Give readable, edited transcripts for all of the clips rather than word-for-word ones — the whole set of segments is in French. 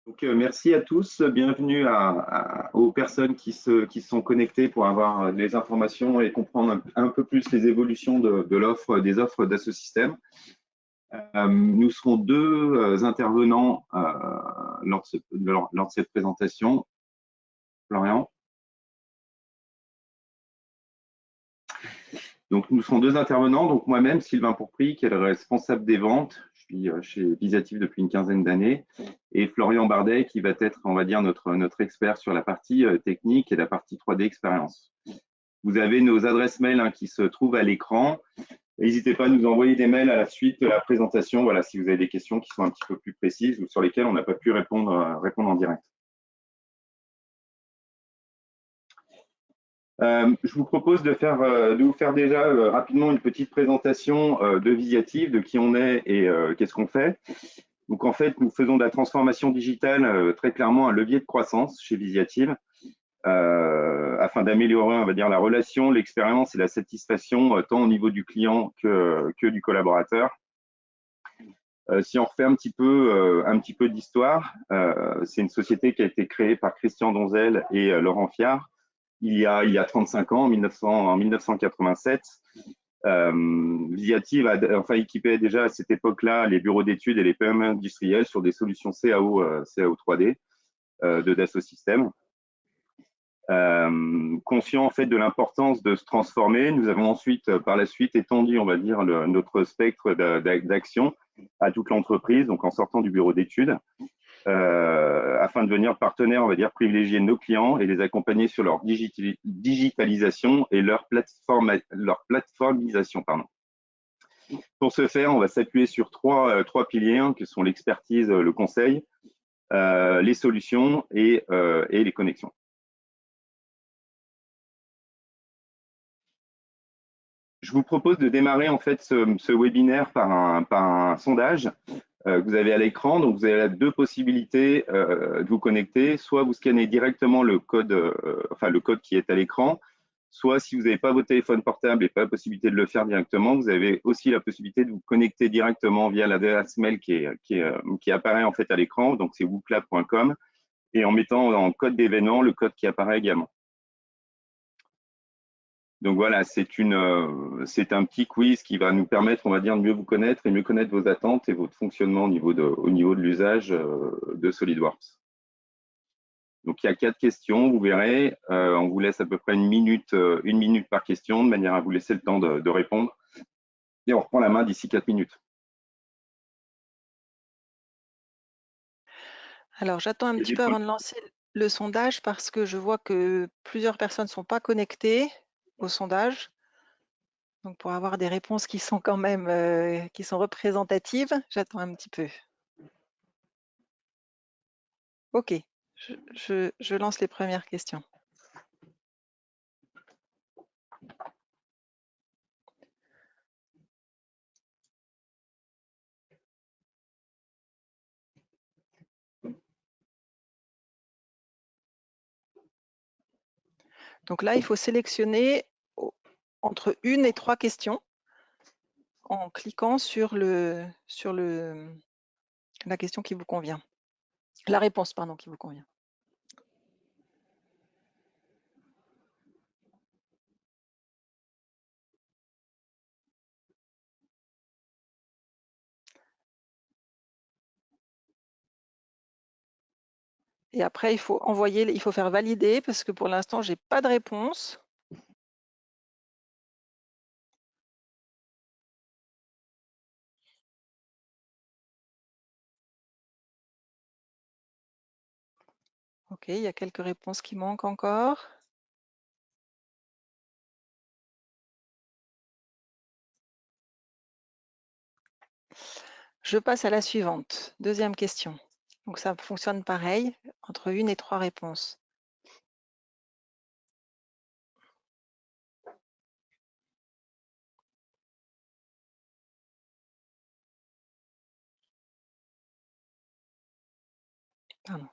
Donc, merci à tous. Bienvenue aux personnes qui se sont connectées pour avoir des informations et comprendre un peu plus les évolutions de l'offre, des offres d'Assosystème. Nous serons deux intervenants lors de cette présentation. Florian. Donc, nous serons deux intervenants. Donc, moi-même, Sylvain Pourpry, qui est le responsable des ventes. Je suis chez Visiative depuis une quinzaine d'années. Et Florian Bardet, qui va être, on va dire, notre expert sur la partie technique et la partie 3D expérience. Vous avez nos adresses mail qui se trouvent à l'écran. N'hésitez pas à nous envoyer des mails à la suite de la présentation, voilà, si vous avez des questions qui sont un petit peu plus précises ou sur lesquelles on n'a pas pu répondre en direct. Je vous propose de vous faire déjà rapidement une petite présentation de Visiative, de qui on est et qu'est-ce qu'on fait. Donc en fait, nous faisons de la transformation digitale très clairement un levier de croissance chez Visiative, afin d'améliorer, on va dire, la relation, l'expérience et la satisfaction tant au niveau du client que du collaborateur. Si on refait un petit peu d'histoire, c'est une société qui a été créée par Christian Donzel et Laurent Fiard il y a 35 ans, en 1987. Visiative équipait déjà à cette époque-là les bureaux d'études et les PME industriels sur des solutions CAO 3D de Dassault Systèmes. Conscient en fait de l'importance de se transformer, nous avons ensuite, par la suite, étendu, on va dire, notre spectre d'action à toute l'entreprise, donc en sortant du bureau d'études, afin de devenir partenaire, on va dire, privilégié de nos clients et les accompagner sur leur digitalisation et leur plateformisation. Pour ce faire, on va s'appuyer sur trois piliers, que sont l'expertise, le conseil, les solutions et les connexions. Je vous propose de démarrer en fait ce webinaire par un sondage que vous avez à l'écran. Donc, vous avez deux possibilités de vous connecter. Soit vous scannez directement le code qui est à l'écran, soit si vous n'avez pas votre téléphone portable et pas la possibilité de le faire directement, vous avez aussi la possibilité de vous connecter directement via l'adresse mail qui apparaît en fait à l'écran. Donc, c'est wooklab.com et en mettant en code d'événement le code qui apparaît également. Donc voilà, c'est un petit quiz qui va nous permettre, on va dire, de mieux vous connaître et mieux connaître vos attentes et votre fonctionnement au niveau de l'usage de SolidWorks. Donc il y a 4 questions, vous verrez. On vous laisse à peu près une minute par question, de manière à vous laisser le temps de répondre. Et on reprend la main d'ici 4 minutes. Alors, j'attends un petit peu avant de lancer le sondage parce que je vois que plusieurs personnes ne sont pas connectées au sondage. Donc, pour avoir des réponses qui sont quand même qui sont représentatives, j'attends un petit peu. OK, je lance les premières questions. Donc là, il faut sélectionner entre 1 et 3 questions en cliquant sur la question qui vous convient. La réponse, pardon, qui vous convient. Et après, il faut faire valider parce que pour l'instant, j'ai pas de réponse. OK, il y a quelques réponses qui manquent encore. Je passe à la suivante, deuxième question. Donc ça fonctionne pareil, entre 1 et 3 réponses. Pardon.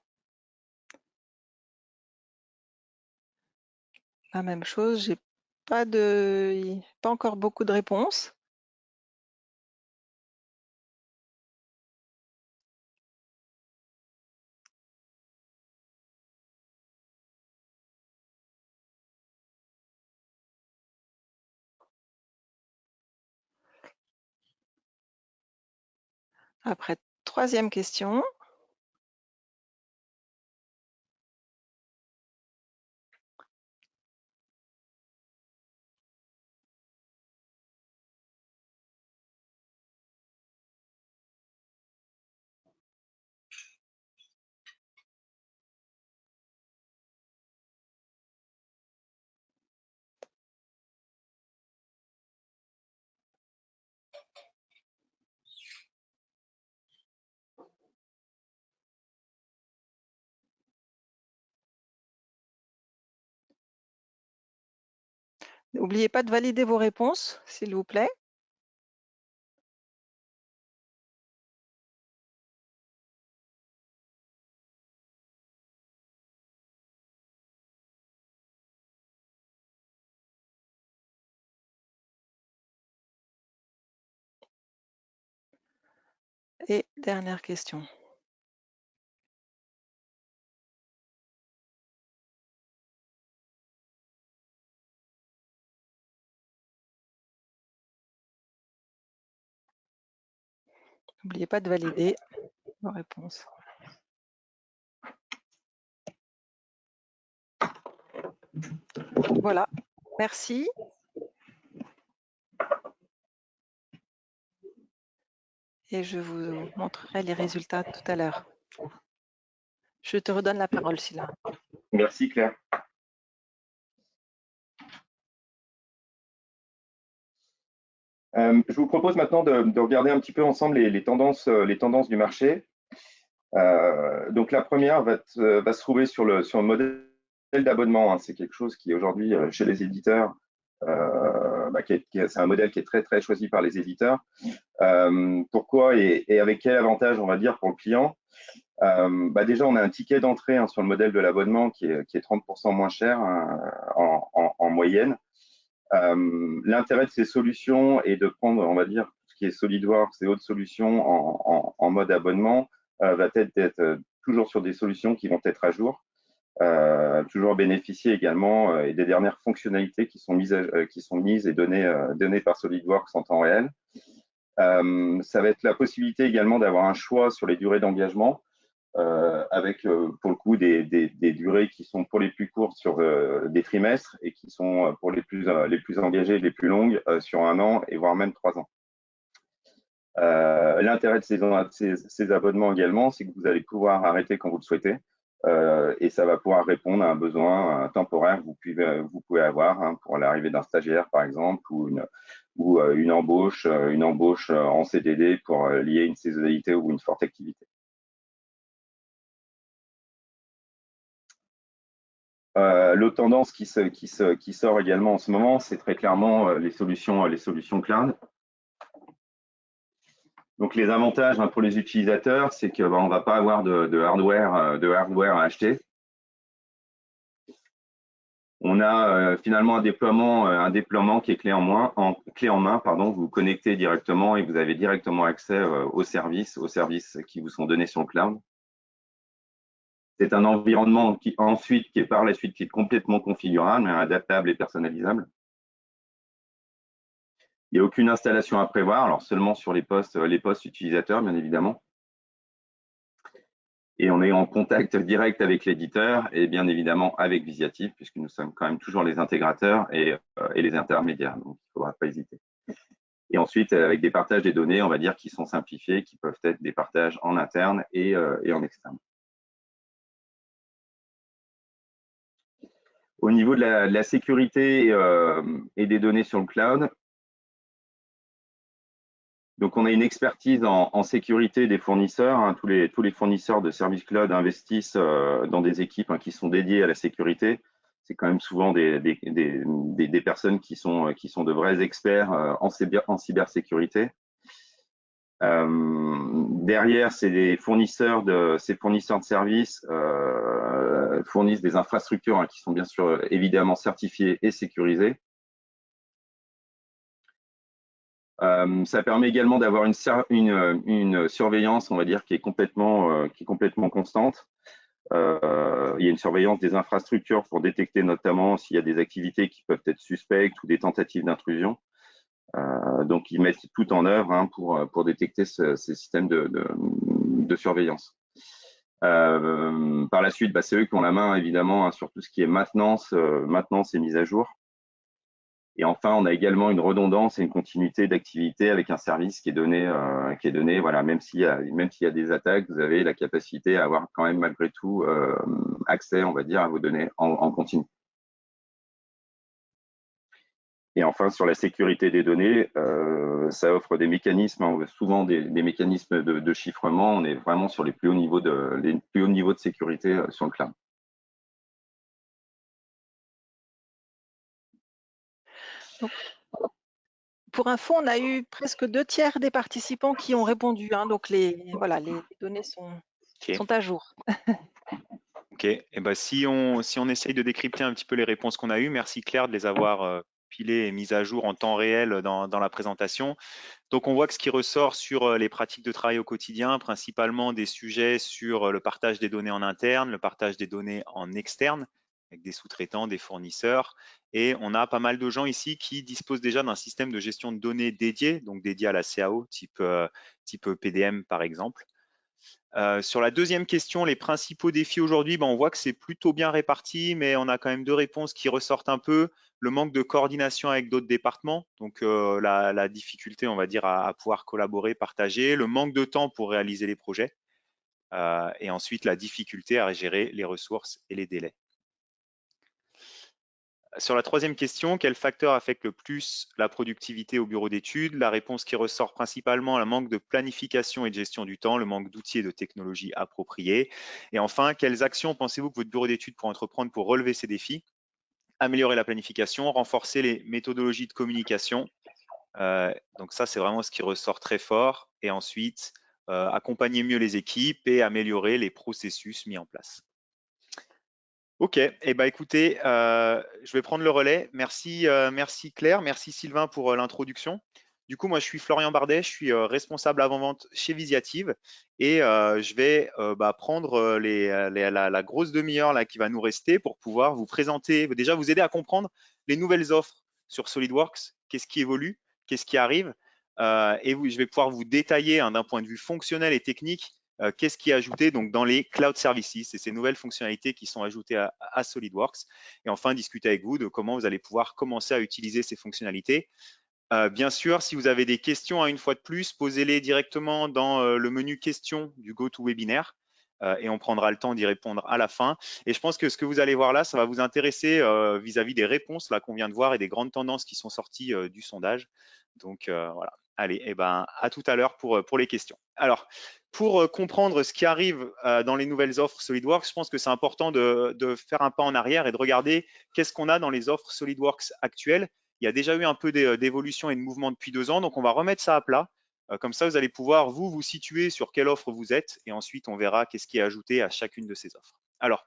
La même chose, j'ai pas encore beaucoup de réponses. Après, troisième question. N'oubliez pas de valider vos réponses, s'il vous plaît. Et dernière question. N'oubliez pas de valider vos réponses. Voilà, merci. Et je vous montrerai les résultats tout à l'heure. Je te redonne la parole, Sylvain. Merci Claire. Je vous propose maintenant de regarder un petit peu ensemble les tendances du marché. Donc la première va se trouver sur le modèle d'abonnement, hein. C'est quelque chose qui aujourd'hui chez les éditeurs, c'est un modèle qui est très très choisi par les éditeurs. Pourquoi et avec quel avantage, on va dire, pour le client? Déjà, on a un ticket d'entrée, hein, sur le modèle de l'abonnement qui est 30% moins cher, hein, en moyenne. L'intérêt de ces solutions est de prendre, on va dire, tout ce qui est SolidWorks et autres solutions en mode abonnement, va être d'être toujours sur des solutions qui vont être à jour, toujours bénéficier également et des dernières fonctionnalités qui sont mises et données par SolidWorks en temps réel. Ça va être la possibilité également d'avoir un choix sur les durées d'engagement, avec pour le coup des durées qui sont pour les plus courtes sur des trimestres et qui sont pour les plus engagées, les plus longues, sur 1 an et voire même 3 ans. L'intérêt de ces abonnements également, c'est que vous allez pouvoir arrêter quand vous le souhaitez, et ça va pouvoir répondre à un besoin temporaire que vous pouvez avoir, hein, pour l'arrivée d'un stagiaire par exemple, ou une embauche en CDD pour lier une saisonnalité ou une forte activité. L'autre tendance qui sort également en ce moment, c'est très clairement les solutions cloud. Donc les avantages, hein, pour les utilisateurs, c'est que on va pas avoir de hardware à acheter. On a finalement un déploiement qui est clé en main, pardon. Vous vous connectez directement et vous avez directement accès aux services qui vous sont donnés sur le cloud. C'est un environnement qui est par la suite complètement configurable, adaptable et personnalisable. Il n'y a aucune installation à prévoir, alors seulement sur les postes utilisateurs, bien évidemment. Et on est en contact direct avec l'éditeur et bien évidemment avec Visiative, puisque nous sommes quand même toujours les intégrateurs et les intermédiaires, donc il ne faudra pas hésiter. Et ensuite, avec des partages des données, on va dire, qui sont simplifiés, qui peuvent être des partages en interne et en externe. Au niveau de la sécurité et des données sur le cloud, donc on a une expertise en sécurité des fournisseurs, hein. Tous les fournisseurs de services cloud investissent dans des équipes, hein, qui sont dédiées à la sécurité. C'est quand même souvent des personnes qui sont de vrais experts en cybersécurité. Derrière, ces fournisseurs de services fournissent des infrastructures, hein, qui sont bien sûr évidemment certifiées et sécurisées. Ça permet également d'avoir une surveillance, on va dire, qui est complètement constante. Il y a une surveillance des infrastructures pour détecter notamment s'il y a des activités qui peuvent être suspectes ou des tentatives d'intrusion. Donc, ils mettent tout en œuvre hein, pour détecter ces systèmes de surveillance. Par la suite, c'est eux qui ont la main, évidemment, hein, sur tout ce qui est maintenance et mise à jour. Et enfin, on a également une redondance et une continuité d'activité avec un service qui est donné, voilà, même s'il y a des attaques, vous avez la capacité à avoir quand même malgré tout accès, on va dire, à vos données en continu. Et enfin, sur la sécurité des données, ça offre des mécanismes, hein, souvent des mécanismes de chiffrement. On est vraiment sur les plus hauts niveaux de sécurité sur le cloud. Donc, pour info, on a eu presque 2/3 des participants qui ont répondu, hein, donc voilà, les données sont à jour. Ok, et si on essaye de décrypter un petit peu les réponses qu'on a eues, merci Claire de les avoir pilées et mises à jour en temps réel dans la présentation. Donc on voit que ce qui ressort sur les pratiques de travail au quotidien, principalement des sujets sur le partage des données en interne, le partage des données en externe, avec des sous-traitants, des fournisseurs. Et on a pas mal de gens ici qui disposent déjà d'un système de gestion de données dédié, donc dédié à la CAO, type PDM par exemple. Sur la deuxième question, les principaux défis aujourd'hui, on voit que c'est plutôt bien réparti, mais on a quand même deux réponses qui ressortent un peu. Le manque de coordination avec d'autres départements, donc la difficulté, on va dire, à pouvoir collaborer, partager, le manque de temps pour réaliser les projets, et ensuite la difficulté à gérer les ressources et les délais. Sur la troisième question, quel facteur affecte le plus la productivité au bureau d'études? La réponse qui ressort principalement, le manque de planification et de gestion du temps, le manque d'outils et de technologies appropriées. Et enfin, quelles actions pensez-vous que votre bureau d'études pourrait entreprendre pour relever ces défis? Améliorer la planification, renforcer les méthodologies de communication. Donc ça, c'est vraiment ce qui ressort très fort. Et ensuite, accompagner mieux les équipes et améliorer les processus mis en place. Ok, écoutez, je vais prendre le relais. Merci, merci Claire, merci Sylvain pour l'introduction. Du coup, moi, je suis Florian Bardet, je suis responsable avant-vente chez Visiative et je vais prendre la grosse demi-heure là qui va nous rester pour pouvoir vous présenter, déjà vous aider à comprendre les nouvelles offres sur SolidWorks, qu'est-ce qui évolue, qu'est-ce qui arrive, et je vais pouvoir vous détailler d'un point de vue fonctionnel et technique qu'est-ce qui est ajouté donc dans les cloud services et ces nouvelles fonctionnalités qui sont ajoutées à SolidWorks. Et enfin, discuter avec vous de comment vous allez pouvoir commencer à utiliser ces fonctionnalités. Bien sûr, si vous avez des questions, une fois de plus, posez-les directement dans le menu questions du GoToWebinar et on prendra le temps d'y répondre à la fin. Et je pense que ce que vous allez voir là, ça va vous intéresser vis-à-vis des réponses là qu'on vient de voir et des grandes tendances qui sont sorties du sondage. Donc voilà. Allez, à tout à l'heure pour les questions. Alors, pour comprendre ce qui arrive dans les nouvelles offres SolidWorks, je pense que c'est important de faire un pas en arrière et de regarder qu'est-ce qu'on a dans les offres SolidWorks actuelles. Il y a déjà eu un peu d'évolution et de mouvement depuis 2 ans, donc on va remettre ça à plat. Comme ça, vous allez pouvoir vous situer sur quelle offre vous êtes et ensuite on verra qu'est-ce qui est ajouté à chacune de ces offres. Alors,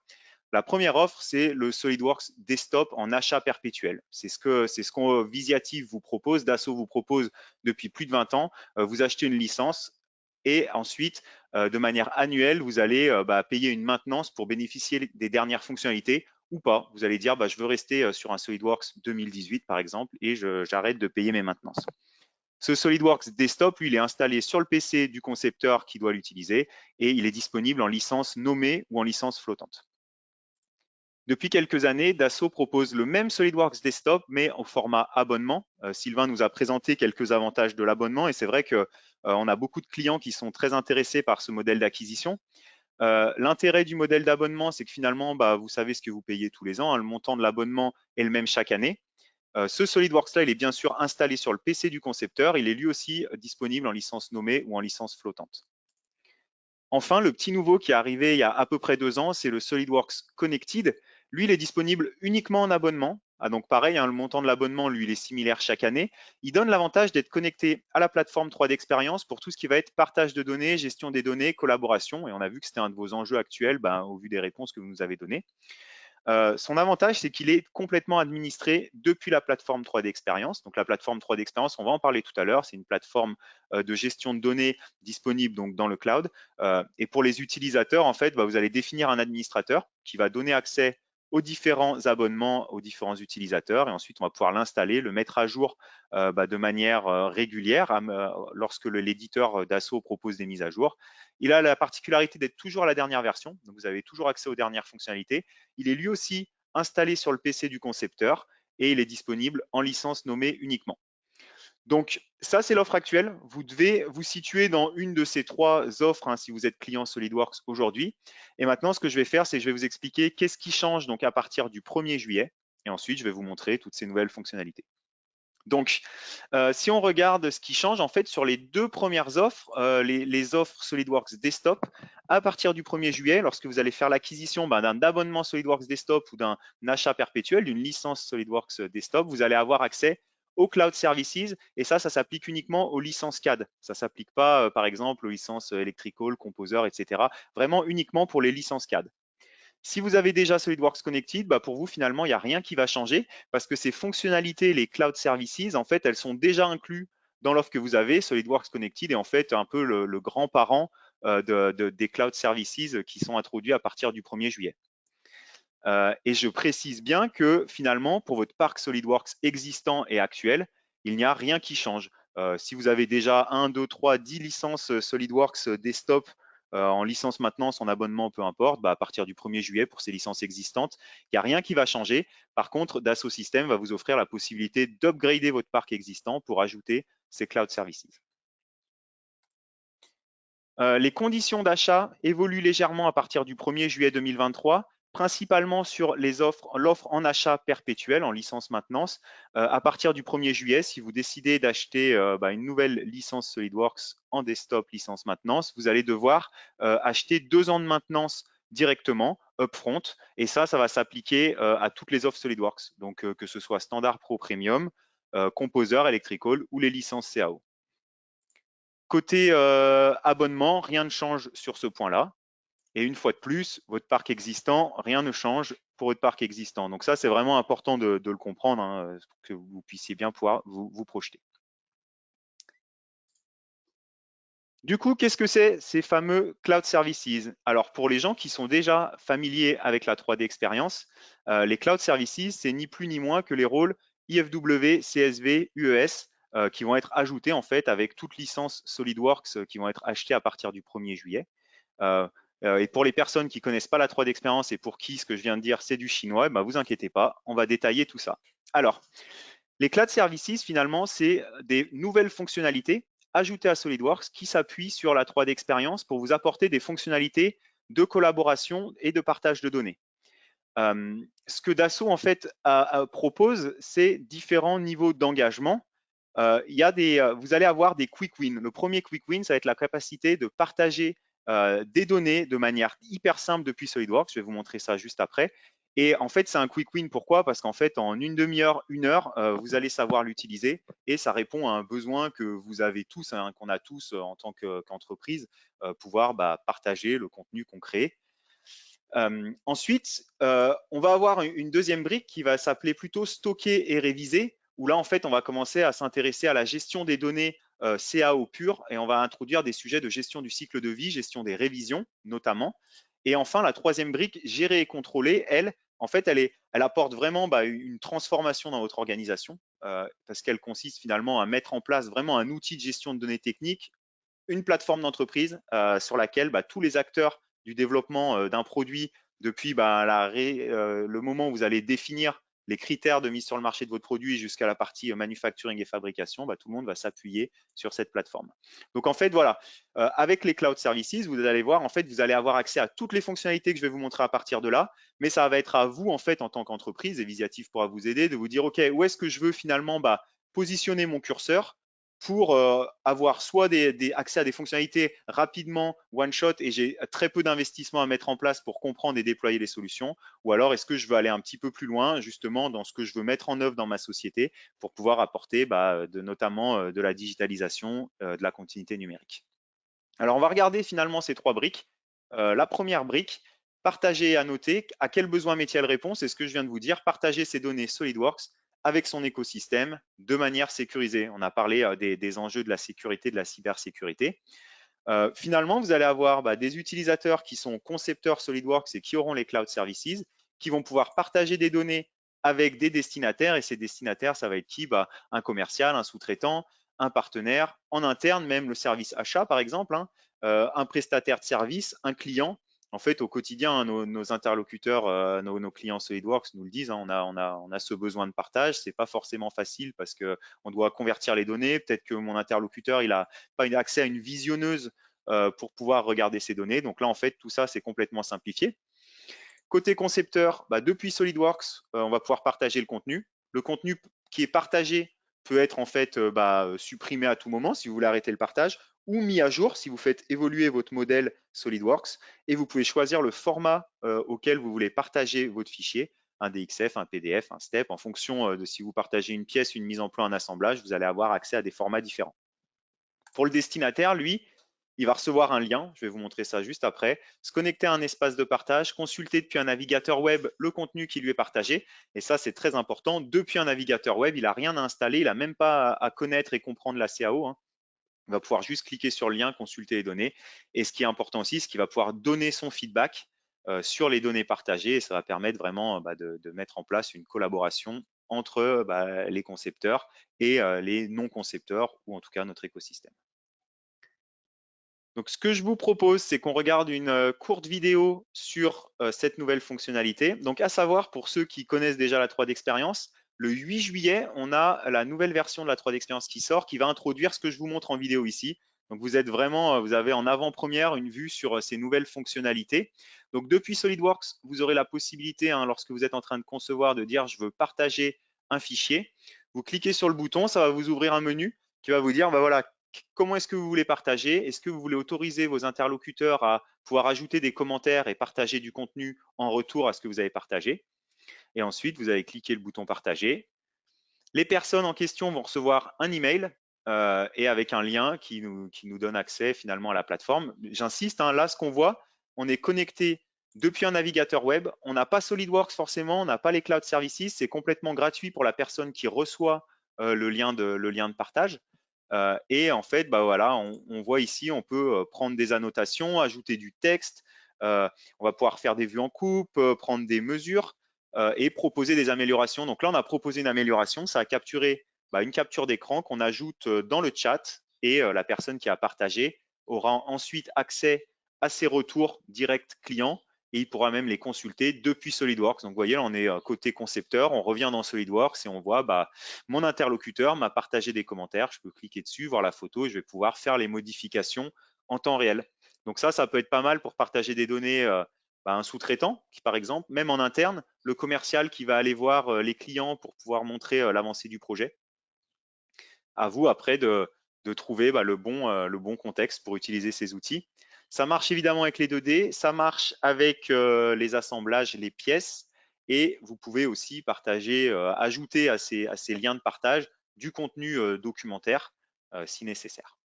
la première offre, c'est le SolidWorks Desktop en achat perpétuel. C'est ce qu'on Visiative vous propose, Dassault vous propose depuis plus de 20 ans. Vous achetez une licence et ensuite, de manière annuelle, vous allez payer une maintenance pour bénéficier des dernières fonctionnalités ou pas. Vous allez dire, je veux rester sur un SolidWorks 2018 par exemple et j'arrête de payer mes maintenances. Ce SolidWorks Desktop, lui, il est installé sur le PC du concepteur qui doit l'utiliser et il est disponible en licence nommée ou en licence flottante. Depuis quelques années, Dassault propose le même SolidWorks Desktop, mais au format abonnement. Sylvain nous a présenté quelques avantages de l'abonnement et c'est vrai qu'on a beaucoup de clients qui sont très intéressés par ce modèle d'acquisition. L'intérêt du modèle d'abonnement, c'est que finalement, vous savez ce que vous payez tous les ans. Hein, le montant de l'abonnement est le même chaque année. Ce SolidWorks-là, il est bien sûr installé sur le PC du concepteur. Il est lui aussi disponible en licence nommée ou en licence flottante. Enfin, le petit nouveau qui est arrivé il y a à peu près 2 ans, c'est le SolidWorks Connected. Lui, il est disponible uniquement en abonnement. Donc pareil, le montant de l'abonnement, lui, il est similaire chaque année. Il donne l'avantage d'être connecté à la plateforme 3D Experience pour tout ce qui va être partage de données, gestion des données, collaboration. Et on a vu que c'était un de vos enjeux actuels au vu des réponses que vous nous avez données. Son avantage, c'est qu'il est complètement administré depuis la plateforme 3D Experience. Donc la plateforme 3D Experience, on va en parler tout à l'heure, c'est une plateforme de gestion de données disponible donc dans le cloud. Et pour les utilisateurs, en fait, vous allez définir un administrateur qui va donner accès aux différents abonnements, aux différents utilisateurs. Et ensuite, on va pouvoir l'installer, le mettre à jour de manière régulière lorsque l'éditeur Dassault propose des mises à jour. Il a la particularité d'être toujours à la dernière version, donc vous avez toujours accès aux dernières fonctionnalités. Il est lui aussi installé sur le PC du concepteur et il est disponible en licence nommée uniquement. Donc ça, c'est l'offre actuelle. Vous devez vous situer dans une de ces trois offres si vous êtes client SolidWorks aujourd'hui. Et maintenant, ce que je vais faire, c'est que je vais vous expliquer qu'est-ce qui change donc à partir du 1er juillet. Et ensuite, je vais vous montrer toutes ces nouvelles fonctionnalités. Donc, si on regarde ce qui change, en fait, sur les deux premières offres, les offres SolidWorks Desktop, à partir du 1er juillet, lorsque vous allez faire l'acquisition d'un abonnement SolidWorks Desktop ou d'un achat perpétuel, d'une licence SolidWorks Desktop, vous allez avoir accès aux Cloud Services, et ça s'applique uniquement aux licences CAD. Ça ne s'applique pas, par exemple, aux licences Electrical, Composer, etc. Vraiment uniquement pour les licences CAD. Si vous avez déjà SolidWorks Connected, pour vous, finalement, il n'y a rien qui va changer parce que ces fonctionnalités, les Cloud Services, en fait, elles sont déjà incluses dans l'offre que vous avez. SolidWorks Connected est en fait un peu le grand parent des Cloud Services qui sont introduits à partir du 1er juillet. Et je précise bien que finalement, pour votre parc SolidWorks existant et actuel, il n'y a rien qui change. Si vous avez déjà 1, 2, 3, 10 licences SolidWorks Desktop en licence maintenance, en abonnement, peu importe, à partir du 1er juillet pour ces licences existantes, il n'y a rien qui va changer. Par contre, Dassault Systèmes va vous offrir la possibilité d'upgrader votre parc existant pour ajouter ces Cloud Services. Les conditions d'achat évoluent légèrement à partir du 1er juillet 2023, principalement sur l'offre en achat perpétuel, en licence maintenance. À partir du 1er juillet, si vous décidez d'acheter une nouvelle licence SolidWorks en desktop licence maintenance, vous allez devoir acheter 2 ans de maintenance directement, upfront, et ça va s'appliquer à toutes les offres SolidWorks, donc que ce soit Standard, Pro, Premium, Composer, Electrical ou les licences CAO. Côté abonnement, rien ne change sur ce point-là. Et une fois de plus, votre parc existant, rien ne change pour votre parc existant. Donc ça, c'est vraiment important de le comprendre pour que vous puissiez bien pouvoir vous projeter. Du coup, qu'est-ce que c'est ces fameux Cloud Services? Alors, pour les gens qui sont déjà familiers avec la 3D Experience, les Cloud Services, c'est ni plus ni moins que les rôles IFW, CSV, UES qui vont être ajoutés en fait avec toute licence SolidWorks qui vont être achetées à partir du 1er juillet. Et pour les personnes qui ne connaissent pas la 3D Experience et pour qui ce que je viens de dire, c'est du chinois, vous inquiétez pas, on va détailler tout ça. Alors, les Cloud Services, finalement, c'est des nouvelles fonctionnalités ajoutées à SolidWorks qui s'appuient sur la 3D Experience pour vous apporter des fonctionnalités de collaboration et de partage de données. Ce que Dassault, en fait, propose, c'est différents niveaux d'engagement. Vous allez avoir des quick wins. Le premier quick win, ça va être la capacité de partager des données de manière hyper simple depuis SolidWorks. Je vais vous montrer ça juste après. Et en fait, c'est un quick win. Pourquoi? Parce qu'en fait, en une demi-heure, 1 heure, vous allez savoir l'utiliser et ça répond à un besoin que vous avez tous, qu'on a tous en tant qu'entreprise, pouvoir partager le contenu qu'on crée. Ensuite, on va avoir une deuxième brique qui va s'appeler plutôt stocker et réviser, où là, en fait, on va commencer à s'intéresser à la gestion des données CAO pure et on va introduire des sujets de gestion du cycle de vie, gestion des révisions notamment. Et enfin, la troisième brique, gérer et contrôler, elle, en fait, elle apporte vraiment une transformation dans votre organisation parce qu'elle consiste finalement à mettre en place vraiment un outil de gestion de données techniques, une plateforme d'entreprise sur laquelle tous les acteurs du développement d'un produit, depuis le moment où vous allez définir les critères de mise sur le marché de votre produit jusqu'à la partie manufacturing et fabrication, tout le monde va s'appuyer sur cette plateforme. Donc en fait, voilà, avec les Cloud Services, vous allez voir, en fait, vous allez avoir accès à toutes les fonctionnalités que je vais vous montrer à partir de là, mais ça va être à vous, en fait, en tant qu'entreprise, et Visiative pourra vous aider, de vous dire, OK, où est-ce que je veux finalement positionner mon curseur pour avoir soit accès à des fonctionnalités rapidement, one shot, et j'ai très peu d'investissement à mettre en place pour comprendre et déployer les solutions, ou alors est-ce que je veux aller un petit peu plus loin justement dans ce que je veux mettre en œuvre dans ma société pour pouvoir apporter notamment de la digitalisation, de la continuité numérique. Alors on va regarder finalement ces 3 briques. La première brique, partager et annoter. À quel besoin métier elle répond? C'est ce que je viens de vous dire. Partager ces données SolidWorks avec son écosystème de manière sécurisée. On a parlé des enjeux de la sécurité, de la cybersécurité. Finalement, vous allez avoir des utilisateurs qui sont concepteurs SolidWorks et qui auront les Cloud Services, qui vont pouvoir partager des données avec des destinataires. Et ces destinataires, ça va être qui? Un commercial, un sous-traitant, un partenaire, en interne, même le service achat, par exemple, hein, un prestataire de service, un client. En fait, au quotidien, hein, nos interlocuteurs, nos clients SolidWorks nous le disent, hein, on a ce besoin de partage. C'est pas forcément facile parce qu'on doit convertir les données. Peut-être que mon interlocuteur, il n'a pas accès à une visionneuse pour pouvoir regarder ces données. Donc là, en fait, tout ça, c'est complètement simplifié. Côté concepteur, depuis SolidWorks, on va pouvoir partager le contenu. Le contenu qui est partagé peut être en fait supprimé à tout moment si vous voulez arrêter le partage, ou mis à jour si vous faites évoluer votre modèle SolidWorks, et vous pouvez choisir le format auquel vous voulez partager votre fichier, un DXF, un PDF, un STEP, en fonction de si vous partagez une pièce, une mise en plan, un assemblage, vous allez avoir accès à des formats différents. Pour le destinataire, lui, il va recevoir un lien, je vais vous montrer ça juste après, se connecter à un espace de partage, consulter depuis un navigateur web le contenu qui lui est partagé. Et ça, c'est très important. Depuis un navigateur web, il n'a rien à installer, il n'a même pas à connaître et comprendre la CAO. Hein. Il va pouvoir juste cliquer sur le lien, consulter les données. Et ce qui est important aussi, c'est qu'il va pouvoir donner son feedback sur les données partagées. Et ça va permettre vraiment de mettre en place une collaboration entre les concepteurs et les non-concepteurs, ou en tout cas notre écosystème. Donc, ce que je vous propose, c'est qu'on regarde une courte vidéo sur cette nouvelle fonctionnalité. Donc, à savoir, pour ceux qui connaissent déjà la 3D Experience, le 8 juillet, on a la nouvelle version de la 3D Experience qui sort, qui va introduire ce que je vous montre en vidéo ici. Donc, vous avez en avant-première une vue sur ces nouvelles fonctionnalités. Donc, depuis SolidWorks, vous aurez la possibilité, hein, lorsque vous êtes en train de concevoir, de dire « je veux partager un fichier ». Vous cliquez sur le bouton, ça va vous ouvrir un menu qui va vous dire voilà, comment est-ce que vous voulez partager? Est-ce que vous voulez autoriser vos interlocuteurs à pouvoir ajouter des commentaires et partager du contenu en retour à ce que vous avez partagé? Et ensuite, vous allez cliquer le bouton partager. Les personnes en question vont recevoir un email et avec un lien qui nous donne accès finalement à la plateforme. J'insiste, hein, là, ce qu'on voit, on est connecté depuis un navigateur web. On n'a pas SolidWorks forcément, on n'a pas les cloud services. C'est complètement gratuit pour la personne qui reçoit le lien de partage. Et en fait, voilà, on voit ici, on peut prendre des annotations, ajouter du texte, on va pouvoir faire des vues en coupe, prendre des mesures et proposer des améliorations. Donc là, on a proposé une amélioration, ça a capturé une capture d'écran qu'on ajoute dans le chat et la personne qui a partagé aura ensuite accès à ses retours directs clients et il pourra même les consulter depuis SolidWorks. Donc, vous voyez, là, on est côté concepteur, on revient dans SolidWorks et on voit mon interlocuteur m'a partagé des commentaires. Je peux cliquer dessus, voir la photo et je vais pouvoir faire les modifications en temps réel. Donc ça peut être pas mal pour partager des données à un sous-traitant qui, par exemple, même en interne, le commercial qui va aller voir les clients pour pouvoir montrer l'avancée du projet. À vous après de trouver le bon contexte pour utiliser ces outils. Ça marche évidemment avec les 2D, ça marche avec les assemblages, les pièces, et vous pouvez aussi partager, ajouter à ces liens de partage du contenu documentaire si nécessaire.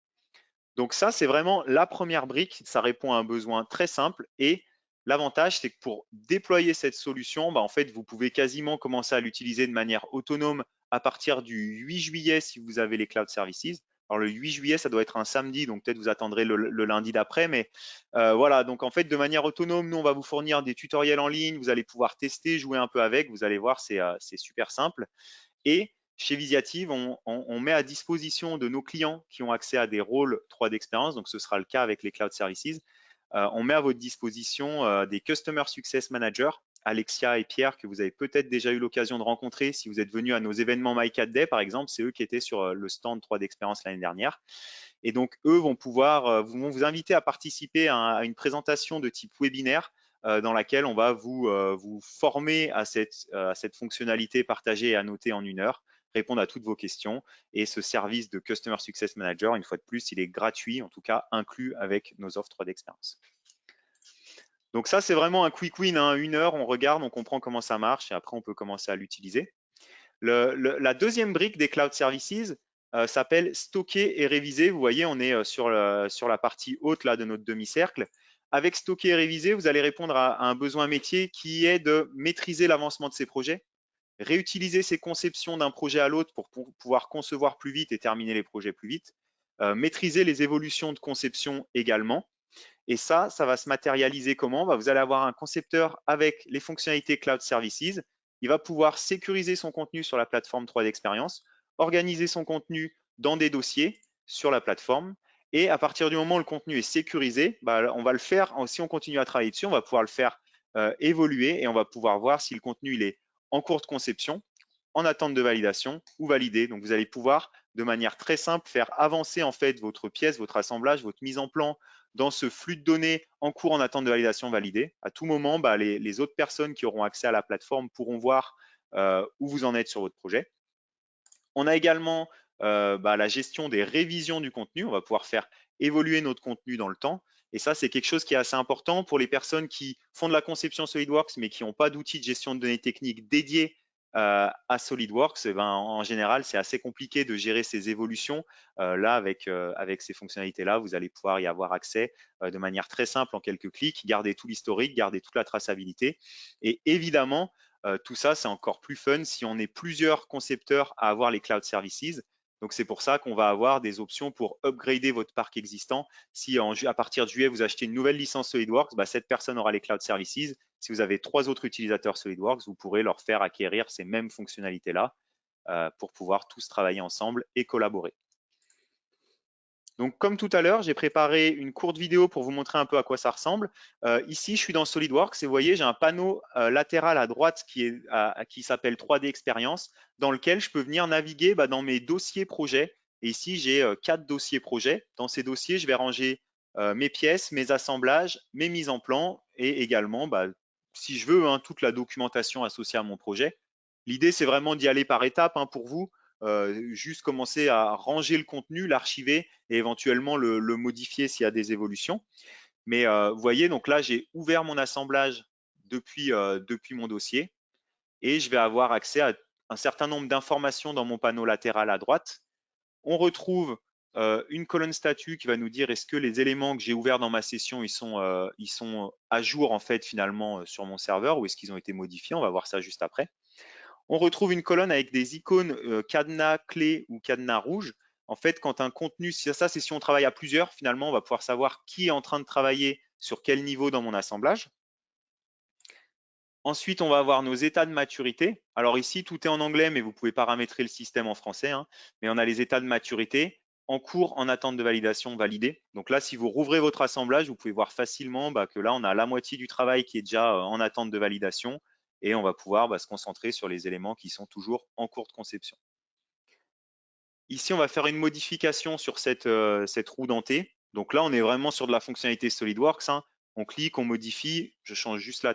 Donc ça, c'est vraiment la première brique, ça répond à un besoin très simple et l'avantage, c'est que pour déployer cette solution, en fait, vous pouvez quasiment commencer à l'utiliser de manière autonome à partir du 8 juillet si vous avez les cloud services. Alors le 8 juillet, ça doit être un samedi, donc peut-être vous attendrez le lundi d'après, mais voilà, donc en fait, de manière autonome, nous, on va vous fournir des tutoriels en ligne, vous allez pouvoir tester, jouer un peu avec, vous allez voir, c'est super simple. Et chez Visiative, on met à disposition de nos clients qui ont accès à des rôles 3D Experience, donc ce sera le cas avec les Cloud Services, on met à votre disposition des Customer Success Managers, Alexia et Pierre, que vous avez peut-être déjà eu l'occasion de rencontrer si vous êtes venus à nos événements MyCAD Day, par exemple, c'est eux qui étaient sur le stand 3D Experience l'année dernière. Et donc, eux vont vous inviter à participer à une présentation de type webinaire dans laquelle on va vous former à cette fonctionnalité partagée et annotée en 1 heure, répondre à toutes vos questions. Et ce service de Customer Success Manager, une fois de plus, il est gratuit, en tout cas inclus avec nos offres 3D Experience. Donc ça, c'est vraiment un quick win, hein. 1 heure, on regarde, on comprend comment ça marche et après, on peut commencer à l'utiliser. La deuxième brique des Cloud Services s'appelle stocker et réviser. Vous voyez, on est sur la partie haute là, de notre demi-cercle. Avec stocker et réviser, vous allez répondre à un besoin métier qui est de maîtriser l'avancement de ces projets, réutiliser ces conceptions d'un projet à l'autre pour pouvoir concevoir plus vite et terminer les projets plus vite, maîtriser les évolutions de conception également. Et ça va se matérialiser comment? Vous allez avoir un concepteur avec les fonctionnalités Cloud Services. Il va pouvoir sécuriser son contenu sur la plateforme 3D Experience, organiser son contenu dans des dossiers sur la plateforme. Et à partir du moment où le contenu est sécurisé, on va le faire, si on continue à travailler dessus, on va pouvoir le faire évoluer et on va pouvoir voir si le contenu il est en cours de conception, en attente de validation ou validé. Donc, vous allez pouvoir, de manière très simple, faire avancer en fait votre pièce, votre assemblage, votre mise en plan dans ce flux de données en cours en attente de validation validée. À tout moment, les autres personnes qui auront accès à la plateforme pourront voir où vous en êtes sur votre projet. On a également la gestion des révisions du contenu. On va pouvoir faire évoluer notre contenu dans le temps. Et ça, c'est quelque chose qui est assez important pour les personnes qui font de la conception SolidWorks, mais qui n'ont pas d'outils de gestion de données techniques dédiés à SolidWorks. En général, c'est assez compliqué de gérer ces évolutions. Là, avec ces fonctionnalités-là, vous allez pouvoir y avoir accès de manière très simple en quelques clics, garder tout l'historique, garder toute la traçabilité. Et évidemment, tout ça, c'est encore plus fun si on est plusieurs concepteurs à avoir les cloud services. Donc, c'est pour ça qu'on va avoir des options pour upgrader votre parc existant. Si à partir de juillet, vous achetez une nouvelle licence SolidWorks, cette personne aura les cloud services. Si vous avez 3 autres utilisateurs SolidWorks, vous pourrez leur faire acquérir ces mêmes fonctionnalités-là pour pouvoir tous travailler ensemble et collaborer. Donc, comme tout à l'heure, j'ai préparé une courte vidéo pour vous montrer un peu à quoi ça ressemble. Ici, je suis dans SolidWorks et vous voyez, j'ai un panneau latéral à droite qui s'appelle 3D Experience, dans lequel je peux venir naviguer dans mes dossiers projets. Et ici, j'ai 4 dossiers projets. Dans ces dossiers, je vais ranger mes pièces, mes assemblages, mes mises en plan et également, si je veux, toute la documentation associée à mon projet. L'idée, c'est vraiment d'y aller par étapes pour vous. Juste commencer à ranger le contenu, l'archiver et éventuellement le modifier s'il y a des évolutions. Mais vous voyez, donc là, j'ai ouvert mon assemblage depuis mon dossier et je vais avoir accès à un certain nombre d'informations dans mon panneau latéral à droite. On retrouve une colonne statut qui va nous dire est-ce que les éléments que j'ai ouverts dans ma session, ils sont à jour en fait finalement sur mon serveur ou est-ce qu'ils ont été modifiés? On va voir ça juste après. On retrouve une colonne avec des icônes cadenas clé ou cadenas rouge. En fait, quand un contenu, ça c'est si on travaille à plusieurs, finalement, on va pouvoir savoir qui est en train de travailler sur quel niveau dans mon assemblage. Ensuite, on va avoir nos états de maturité. Alors ici, tout est en anglais, mais vous pouvez paramétrer le système en français. Mais on a les états de maturité en cours, en attente de validation, validé. Donc là, si vous rouvrez votre assemblage, vous pouvez voir facilement que là, on a la moitié du travail qui est déjà en attente de validation et on va pouvoir se concentrer sur les éléments qui sont toujours en cours de conception. Ici, on va faire une modification sur cette roue dentée. Donc là, on est vraiment sur de la fonctionnalité SolidWorks. On clique, on modifie, je change juste la